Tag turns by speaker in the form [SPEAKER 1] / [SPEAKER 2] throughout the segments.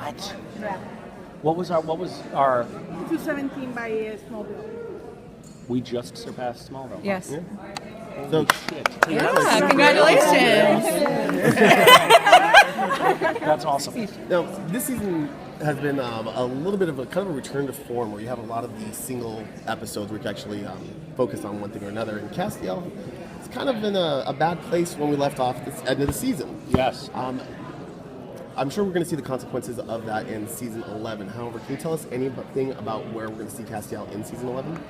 [SPEAKER 1] What?
[SPEAKER 2] Yeah.
[SPEAKER 1] What was our
[SPEAKER 2] 217 by Smallville.
[SPEAKER 1] we just surpassed Smallville.
[SPEAKER 3] Yes.
[SPEAKER 1] Huh?
[SPEAKER 4] So,
[SPEAKER 1] Shit.
[SPEAKER 3] Yeah, congratulations.
[SPEAKER 1] That's awesome.
[SPEAKER 4] now, this season has been a little bit of a kind of a return to form where you have a lot of these single episodes where you can actually focus on one thing or another. And Castiel is kind of in a bad place when we left off at the end of the season.
[SPEAKER 1] Yes.
[SPEAKER 4] I'm sure we're going to see the consequences of that in season 11. However, can you tell us anything about where we're going to see Castiel in season 11?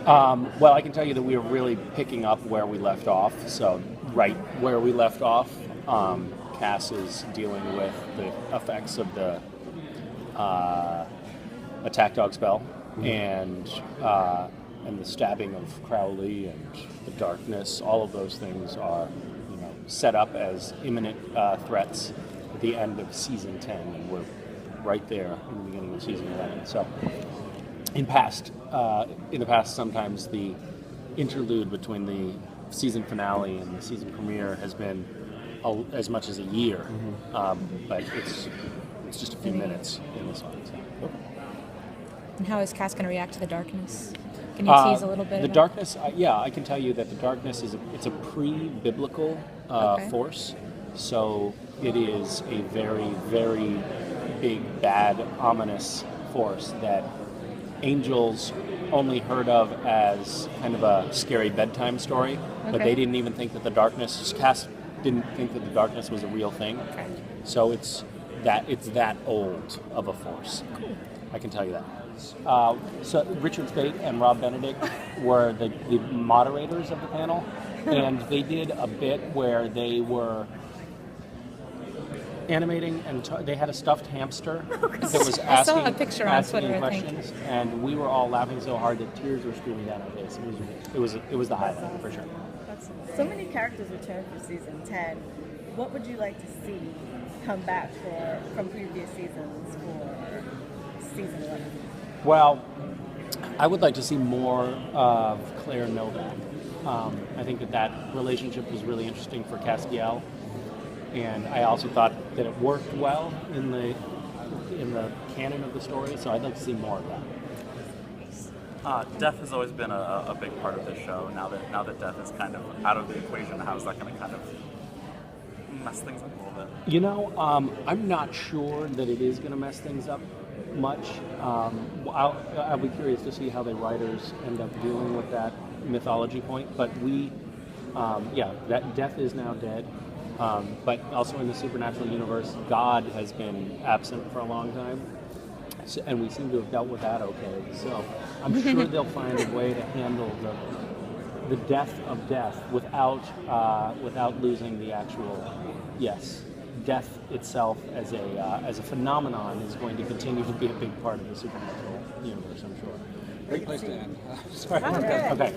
[SPEAKER 1] Well, I can tell you that we are really picking up where we left off. So, right where we left off, Cass is dealing with the effects of the attack dog spell, and the stabbing of Crowley and the darkness. All of those things are, set up as imminent threats at the end of season 10, and we're right there in the beginning of season 11. So, in the past, sometimes the interlude between the season finale and the season premiere has been as much as a year, but it's just a few minutes in this one. So.
[SPEAKER 3] And how is Cass going to react to the darkness? Can you tease a little bit?
[SPEAKER 1] The darkness, I can tell you that the darkness it's a pre-biblical force, so it is a very, very big, bad, ominous force that angels only heard of as kind of a scary bedtime story, but they didn't even think that the darkness, Cass didn't think that the darkness was a real thing.
[SPEAKER 3] Okay.
[SPEAKER 1] So it's that old of a force.
[SPEAKER 3] Cool.
[SPEAKER 1] I can tell you that. So Richard Speight and Rob Benedict were the moderators of the panel, and they did a bit where they were animating, and they had a stuffed hamster that was
[SPEAKER 3] I saw
[SPEAKER 1] asking,
[SPEAKER 3] a picture on
[SPEAKER 1] asking
[SPEAKER 3] Twitter, I think.
[SPEAKER 1] questions, and we were all laughing so hard that tears were streaming down our face. It was the highlight for sure.
[SPEAKER 2] So many characters returned for season 10. What would you like to see come back from previous seasons for season 11?
[SPEAKER 1] Well, I would like to see more of Claire Novak. I think that relationship was really interesting for Castiel, and I also thought that it worked well in the canon of the story. So I'd like to see more of that.
[SPEAKER 5] Death has always been a big part of this show. Now that Death is kind of out of the equation, how is that going to kind of mess things up a little bit?
[SPEAKER 1] I'm not sure that it is going to mess things up much. I'll be curious to see how the writers end up dealing with that mythology point. But that Death is now dead. But also in the supernatural universe, God has been absent for a long time. So, and we seem to have dealt with that okay. So I'm sure they'll find a way to handle the death of death without losing the actual death itself as a phenomenon is going to continue to be a big part of the supernatural universe. I'm sure.
[SPEAKER 6] Great place to end.
[SPEAKER 1] Sorry.
[SPEAKER 2] Oh, good.
[SPEAKER 1] Okay.